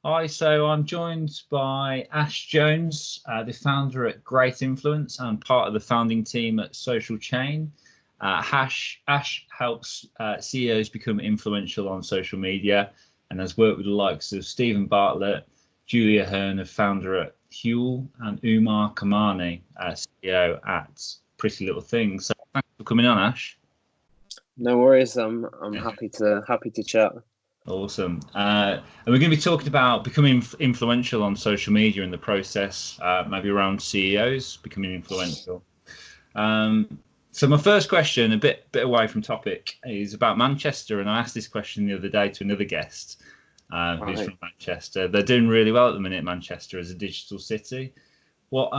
Hi, so I'm joined by Ash Jones, the founder at Great Influence and part of the founding team at Social Chain. Ash helps CEOs become influential on social media and has worked with the likes of Stephen Bartlett, Julian Hearn, the founder at Huel, and Umar Kamani, CEO at Pretty Little Things. So thanks for coming on, Ash. No worries. I'm happy to chat. Awesome. And we're going to be talking about becoming influential on social media in the process, maybe around CEOs becoming influential. So my first question, a bit away from topic, is about Manchester. And I asked this question the other day to another guest who's from Manchester. They're doing really well at the minute, Manchester, as a digital city. What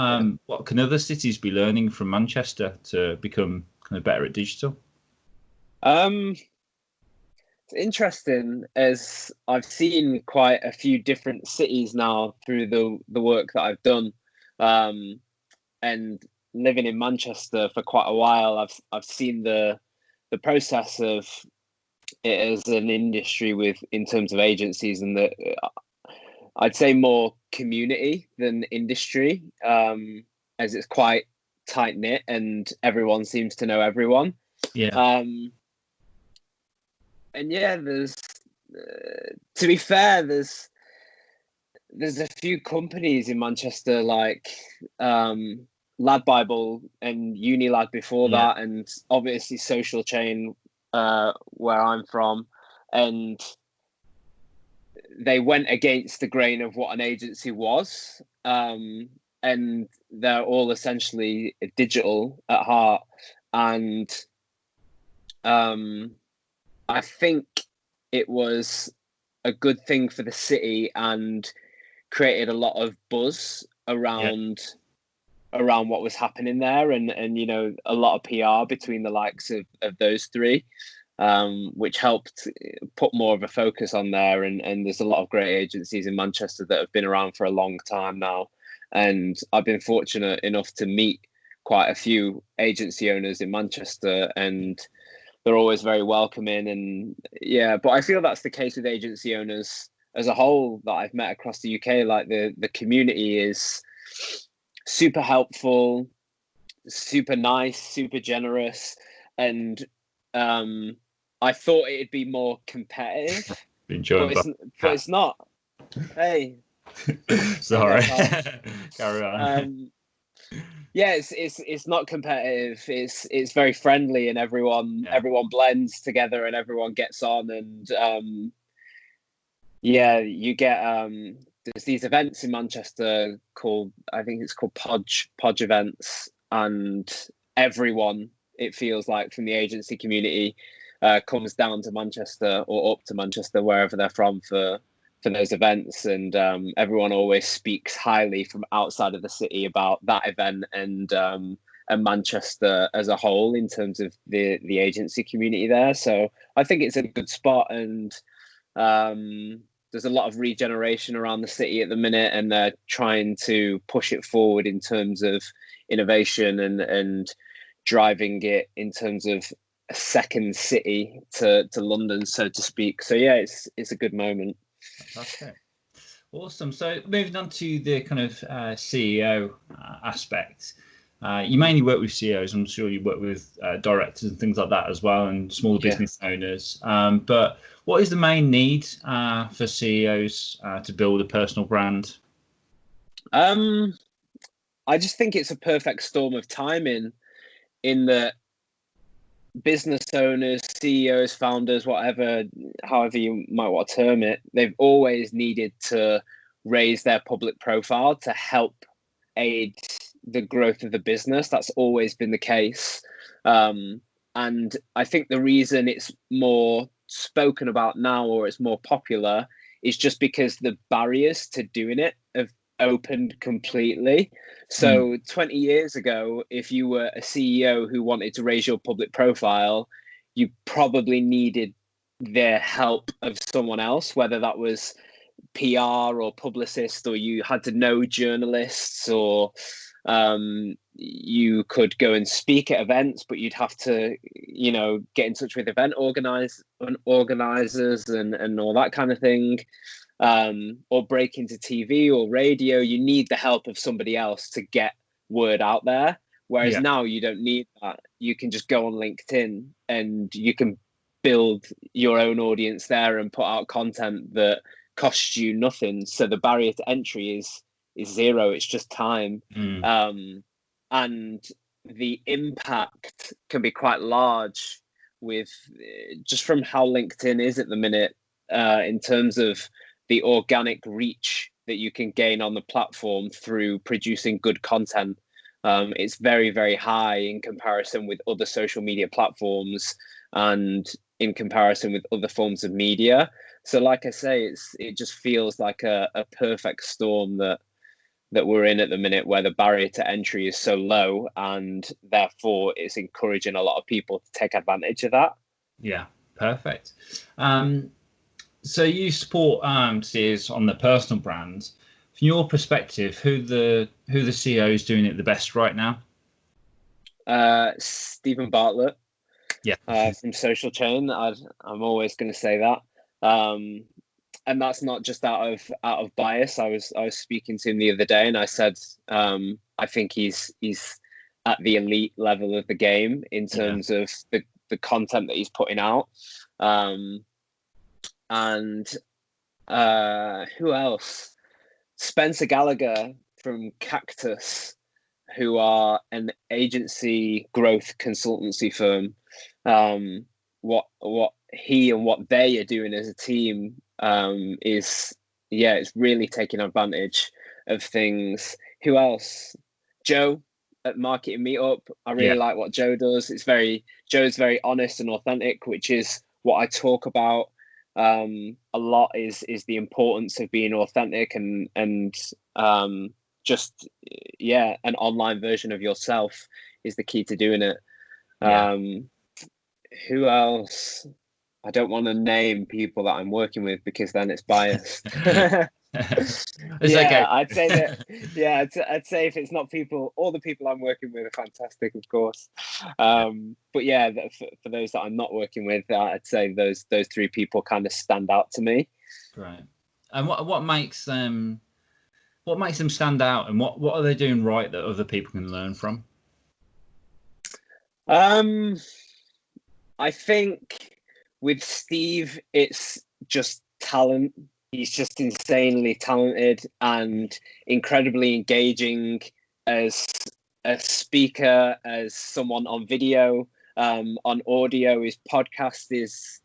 can other cities be learning from Manchester to become kind of better at digital? It's interesting, as I've seen quite a few different cities now through the work that I've done, and living in Manchester for quite a while. I've seen the process of it as an industry in terms of agencies, and I'd say more community than industry, as it's quite tight knit and everyone seems to know everyone. Yeah. And yeah, there's to be fair, there's a few companies in Manchester like Lad Bible and Unilad before that, and obviously Social Chain, where I'm from, and they went against the grain of what an agency was, and they're all essentially digital at heart, and I think it was a good thing for the city and created a lot of buzz around what was happening there, and a lot of PR between the likes of those three, which helped put more of a focus on there. And there's a lot of great agencies in Manchester that have been around for a long time now, and I've been fortunate enough to meet quite a few agency owners in Manchester, and they're always very welcoming. And but I feel that's the case with agency owners as a whole that I've met across the UK. Like the community is super helpful, super nice, super generous, and I thought it'd be more competitive, but it's not. Hey, sorry. Carry on. Yeah, it's not competitive. It's very friendly, and everyone blends together, and everyone gets on. And you get there's these events in Manchester called, I think it's called Podge events, and everyone, it feels like, from the agency community comes down to Manchester or up to Manchester, wherever they're from, for those events, and everyone always speaks highly from outside of the city about that event and Manchester as a whole in terms of the agency community there. So I think it's a good spot, and there's a lot of regeneration around the city at the minute, and they're trying to push it forward in terms of innovation and driving it in terms of a second city to London, so to speak. So yeah, it's a good moment. Fantastic. Awesome. So moving on to the kind of CEO aspect, you mainly work with CEOs. I'm sure you work with directors and things like that as well, and smaller business owners. But what is the main need for CEOs to build a personal brand? I just think it's a perfect storm of timing, in that business owners, CEOs, founders, whatever, however you might want to term it, they've always needed to raise their public profile to help aid the growth of the business. That's always been the case. And I think the reason it's more spoken about now, or it's more popular, is just because the barriers to doing it have opened completely. So 20 years ago, if you were a CEO who wanted to raise your public profile, you probably needed the help of someone else, whether that was PR or publicist, or you had to know journalists, or you could go and speak at events, but you'd have to, get in touch with event organizers and all that kind of thing. or break into TV or radio, you need the help of somebody else to get word out there. Whereas now you don't need that. You can just go on LinkedIn and you can build your own audience there and put out content that costs you nothing. So the barrier to entry is zero. It's just time. And the impact can be quite large with just from how LinkedIn is at the minute, in terms of the organic reach that you can gain on the platform through producing good content. It's very, very high in comparison with other social media platforms and in comparison with other forms of media. So like I say, it just feels like a perfect storm that we're in at the minute, where the barrier to entry is so low, and therefore it's encouraging a lot of people to take advantage of that. Yeah, perfect. So you support CEOs on the personal brands. From your perspective, who the CEO is doing it the best right now? Stephen Bartlett. Yeah. From Social Chain. I'm always going to say that. And that's not just out of bias. I was speaking to him the other day, and I said I think he's at the elite level of the game in terms of the content that he's putting out. And who else? Spencer Gallagher from Cactus, who are an agency growth consultancy firm. What he and what they are doing as a team is it's really taking advantage of things. Who else? Joe at Marketing Meetup. I really like what Joe does. Joe's very honest and authentic, which is what I talk about a lot, is the importance of being authentic and just an online version of yourself is the key to doing it. Who else? I don't want to name people that I'm working with because then it's biased. Okay. I'd say that. I'd say if it's not people, all the people I'm working with are fantastic, of course. But for those that I'm not working with, I'd say those three people kind of stand out to me. Right. And what makes them stand out, and what are they doing right that other people can learn from? I think with Steve, it's just talent. He's just insanely talented and incredibly engaging as a speaker, as someone on video, on audio. His podcast is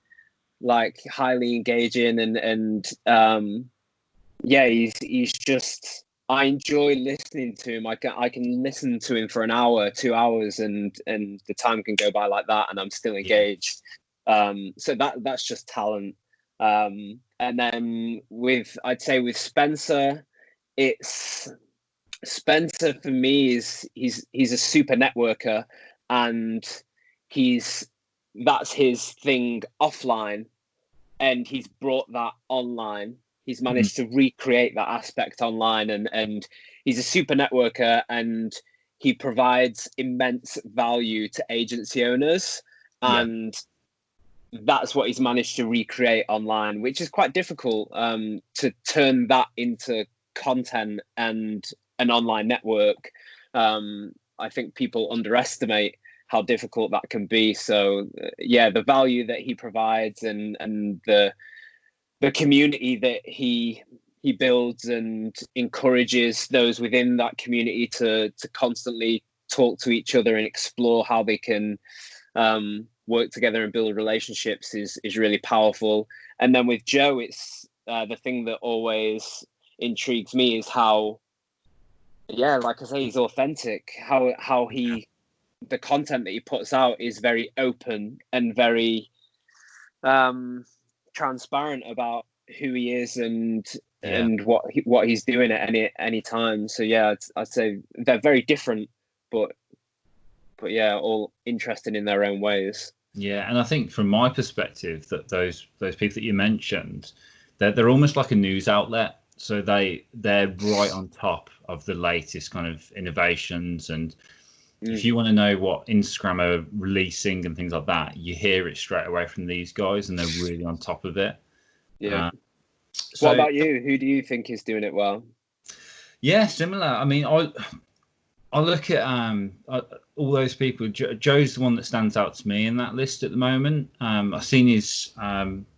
like highly engaging and he's just, I enjoy listening to him. I can listen to him for an hour, 2 hours, and the time can go by like that, and I'm still engaged. So that's just talent. And then I'd say with Spencer, Spencer for me is he's a super networker, and that's his thing offline, and he's brought that online. He's managed to recreate that aspect online, and he's a super networker, and he provides immense value to agency owners, and that's what he's managed to recreate online, which is quite difficult to turn that into content and an online network. I think people underestimate how difficult that can be. So the value that he provides and the community that he builds and encourages those within that community to constantly talk to each other and explore how they can work together and build relationships is really powerful. And then with Joe, it's the thing that always intrigues me is how, like I say, he's authentic. How the content that he puts out is very open and very transparent about who he is and what he's doing at any time. So I'd say they're very different, but all interesting in their own ways. Yeah, and I think from my perspective that those people that you mentioned, they're almost like a news outlet. So they're right on top of the latest kind of innovations, and if you want to know what Instagram are releasing and things like that, you hear it straight away from these guys, and they're really on top of it. What about you? Who do you think is doing it well? Yeah, similar. I mean, I look at all those people. Joe's the one that stands out to me in that list at the moment. I've seen his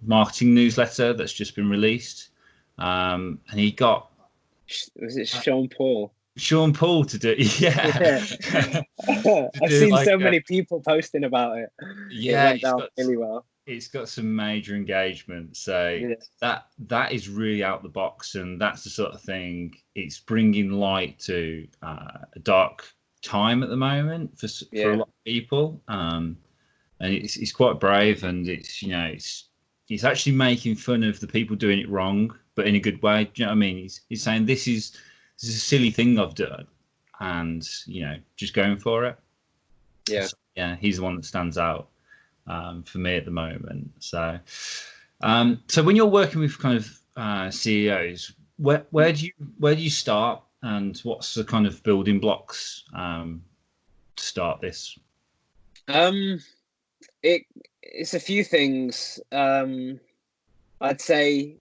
marketing newsletter that's just been released, and he got was it Sean Paul? Sean Paul to do it. Yeah. I've seen so many people posting about it. Yeah, it went down really well. It's got some major engagement, so that is really out the box, and that's the sort of thing. It's bringing light to a dark time at the moment for a lot of people, and it's quite brave, and it's actually making fun of the people doing it wrong, but in a good way. Do you know what I mean? He's saying this is a silly thing I've done, and just going for it. Yeah, so, he's the one that stands out for me at the moment. So when you're working with kind of CEOs, where do you start, and what's the kind of building blocks to start this? It's a few things. I'd say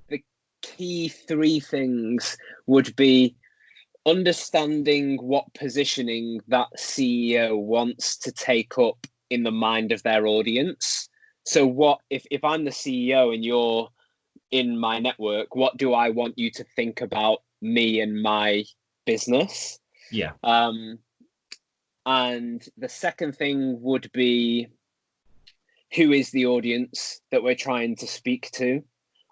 the key three things would be understanding what positioning that CEO wants to take up in the mind of their audience. So what if I'm the CEO and you're in my network, what do I want you to think about me and my business? Yeah. And the second thing would be, who is the audience that we're trying to speak to,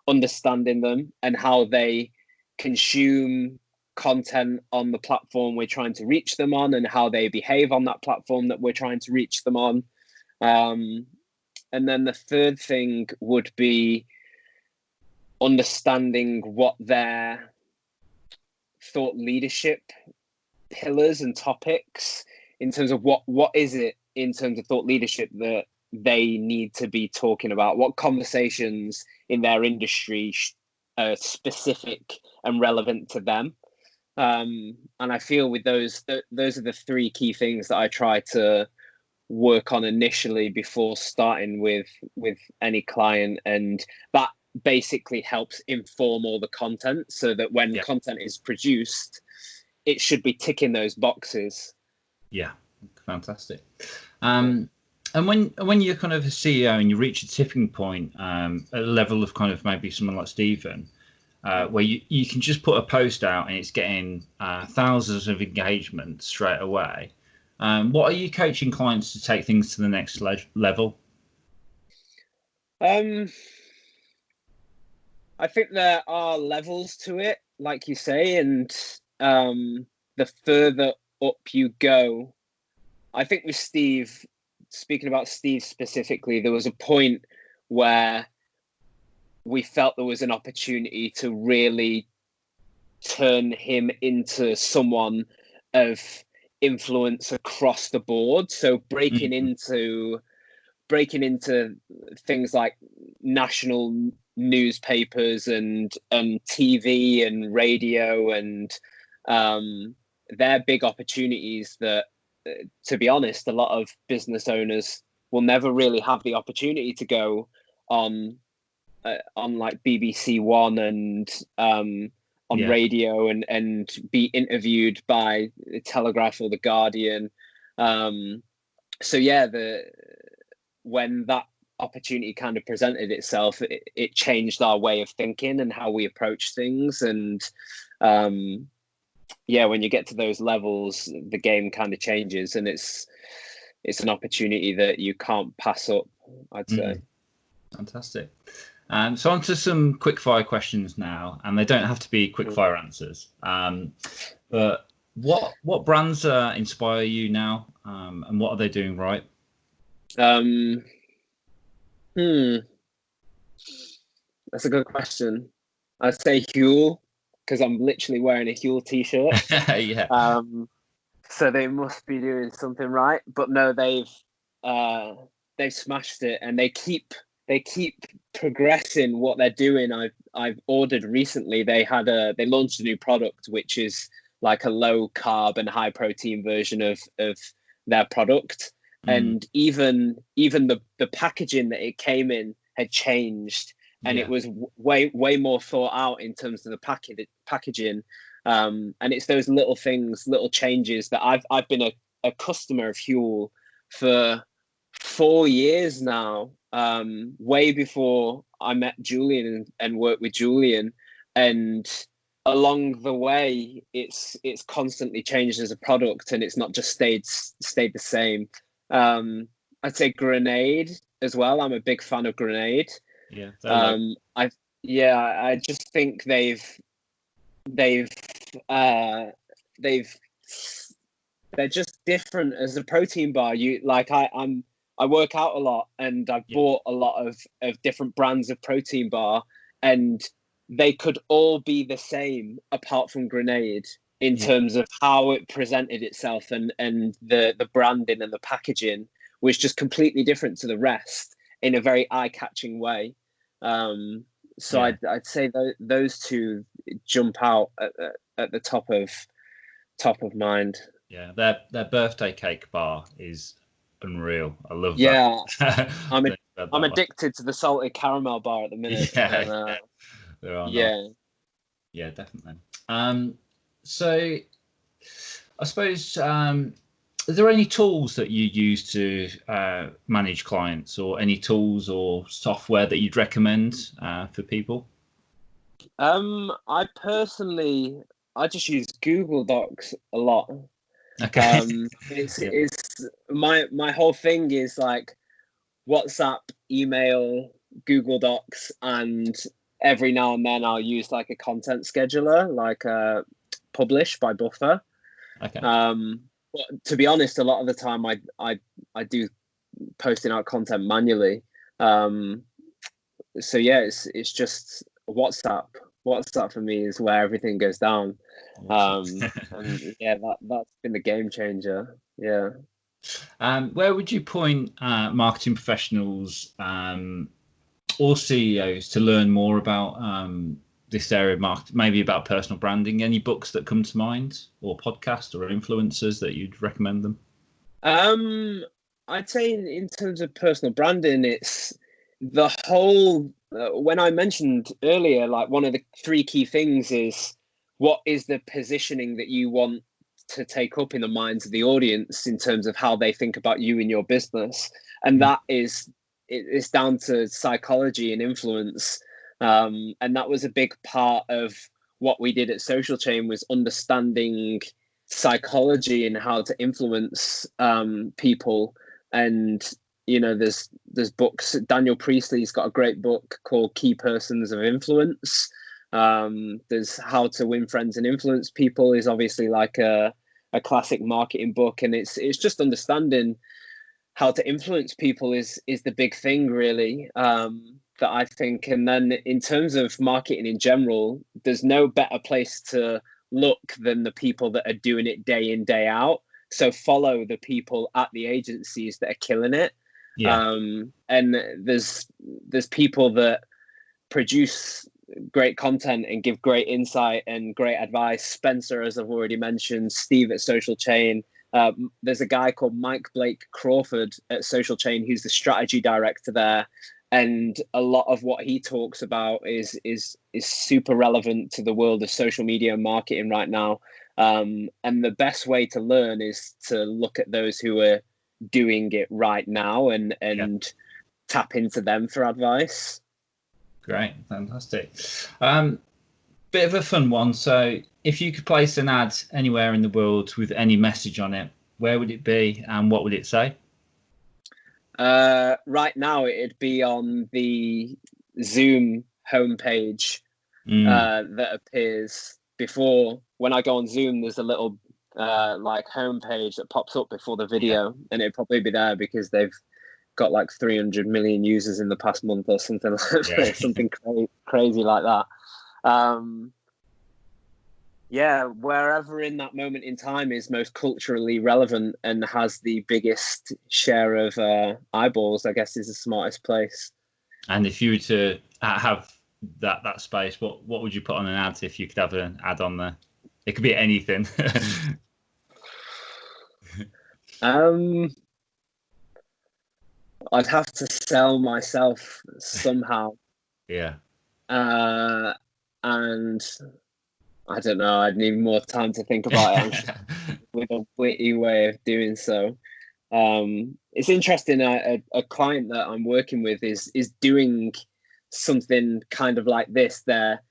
understanding them and how they consume content on the platform we're trying to reach them on, and how they behave on that platform that we're trying to reach them on. And then the third thing would be understanding what their thought leadership pillars and topics, in terms of what is it in terms of thought leadership that they need to be talking about, what conversations in their industry are specific and relevant to them. And I feel with those are the three key things that I try to work on initially before starting with any client, and that basically helps inform all the content, so that when content is produced, it should be ticking those boxes. Yeah, fantastic. And when you're kind of a CEO and you reach a tipping point at a level of kind of maybe someone like Stephen, where you can just put a post out and it's getting thousands of engagements straight away. What are you coaching clients to take things to the next level? I think there are levels to it, like you say, and the further up you go, I think with Steve, speaking about Steve specifically, there was a point where we felt there was an opportunity to really turn him into someone of influence across the board. So breaking into things like national newspapers and TV and radio, and they're big opportunities that, to be honest, a lot of business owners will never really have the opportunity to go on like BBC One and on radio and be interviewed by the Telegraph or the Guardian. When that opportunity kind of presented itself, it changed our way of thinking and how we approach things. And when you get to those levels, the game kind of changes, and it's an opportunity that you can't pass up, I'd say. Fantastic. So on to some quick fire questions now, and they don't have to be quick fire answers. But what brands inspire you now, and what are they doing right? That's a good question. I'd say Huel, because I'm literally wearing a Huel t-shirt. Yeah. So they must be doing something right. But no, they've smashed it, and they keep progressing what they're doing. I've ordered recently. They launched a new product which is like a low carb and high protein version of their product. And even the packaging that it came in had changed, and it was way more thought out in terms of the packaging. And it's those little things, little changes that I've been a customer of Huel for 4 years now, way before I met Julian and worked with Julian. And along the way, it's constantly changed as a product, and it's not just stayed the same. I'd say Grenade as well. I'm a big fan of Grenade. Yeah. I just think they're just different as a protein bar. I work out a lot, and I've bought a lot of different brands of protein bar, and they could all be the same apart from Grenade in terms of how it presented itself, and the branding and the packaging was just completely different to the rest in a very eye-catching way. So I'd say those two jump out at the top of mind. Yeah, their birthday cake bar is unreal. I love that. Yeah, I'm addicted to the salted caramel bar at the minute. Yeah, definitely. So I suppose, are there any tools that you use to manage clients, or any tools or software that you'd recommend for people? I just use Google Docs a lot. Okay. It's my whole thing is like WhatsApp, email, Google Docs, and every now and then I'll use like a content scheduler, like Publish by Buffer. Okay. But to be honest, a lot of the time I do posting out content manually. So yeah, it's just WhatsApp. WhatsApp for me is where everything goes down. And yeah, that's been the game changer. Yeah. Where would you point marketing professionals or CEOs to learn more about this area of marketing, maybe about personal branding? Any books that come to mind, or podcasts or influencers that you'd recommend them? I'd say in terms of personal branding, it's the whole, when I mentioned earlier, like one of the 3 key things is, what is the positioning that you want to take up in the minds of the audience in terms of how they think about you and your business? And that it's down to psychology and influence. And that was a big part of what we did at Social Chain, was understanding psychology and how to influence people. And there's books. Daniel Priestley's got a great book called Key Persons of Influence. There's How to Win Friends and Influence People is obviously like a classic marketing book, and it's just understanding how to influence people is the big thing, really, that I think. And then in terms of marketing in general, there's no better place to look than the people that are doing it day in, day out. So follow the people at the agencies that are killing it. And there's people that produce great content and give great insight and great advice. Spencer, as I've already mentioned, Steve at Social Chain. There's a guy called Mike Blake Crawford at Social Chain who's the strategy director there, and a lot of what he talks about is super relevant to the world of social media and marketing right now. And the best way to learn is to look at those who are doing it right now and tap into them for advice. Great, fantastic. Bit of a fun one. So if you could place an ad anywhere in the world with any message on it, where would it be and what would it say? Right now it'd be on the Zoom homepage that appears before. When I go on Zoom, there's a little like homepage that pops up before the video, and it'd probably be there because they've got like 300 million users in the past month or something like that. Something crazy like that. Wherever in that moment in time is most culturally relevant and has the biggest share of eyeballs, I guess, is the smartest place. And if you were to have that space, what would you put on an ad if you could have an ad on there? It could be anything. I'd have to sell myself somehow. Yeah. And I don't know, I'd need more time to think about it. With a witty way of doing so. It's interesting. A client that I'm working with is doing something kind of like this. They're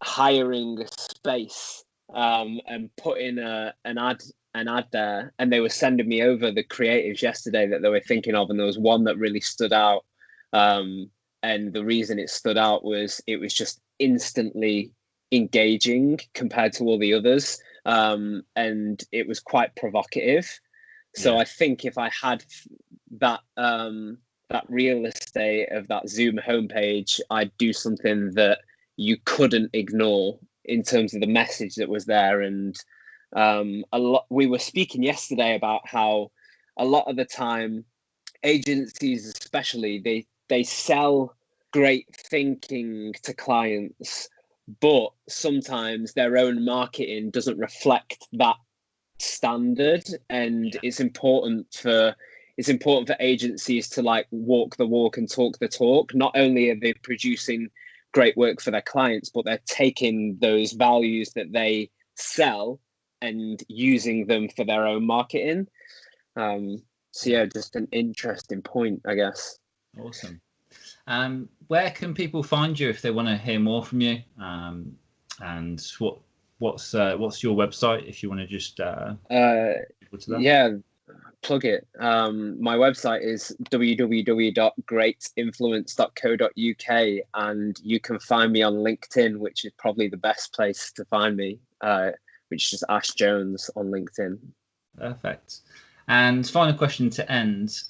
hiring a space and putting an ad there, and they were sending me over the creatives yesterday that they were thinking of, and there was one that really stood out. And the reason it stood out was it was just instantly engaging compared to all the others, and it was quite provocative. So I think if I had that that real estate of that Zoom homepage, I'd do something that you couldn't ignore in terms of the message that was there. And we were speaking yesterday about how a lot of the time agencies, especially, they sell great thinking to clients, but sometimes their own marketing doesn't reflect that standard. And it's important for agencies to like walk the walk and talk the talk. Not only are they producing great work for their clients, but they're taking those values that they sell and using them for their own marketing. So yeah, just an interesting point, I guess. Awesome. Where can people find you if they want to hear more from you? And what's your website if you want to just plug it. My website is www.greatinfluence.co.uk, and you can find me on LinkedIn, which is probably the best place to find me, which is Ash Jones on LinkedIn. Perfect. And final question to end.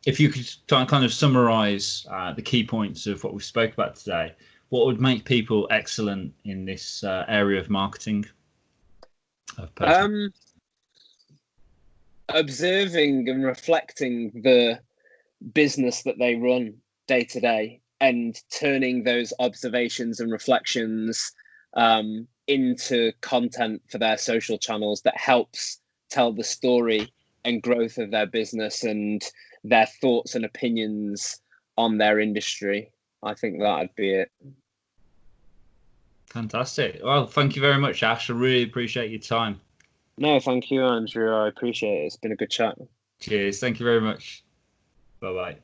If you could try and kind of summarize the key points of what we spoke about today, what would make people excellent in this area of marketing? Observing and reflecting the business that they run day to day, and turning those observations and reflections into content for their social channels that helps tell the story and growth of their business and their thoughts and opinions on their industry. I think that'd be it. Fantastic. Well, thank you very much, Ash. I really appreciate your time. No, thank you, Andrew. I appreciate it. It's been a good chat. Cheers. Thank you very much. Bye-bye.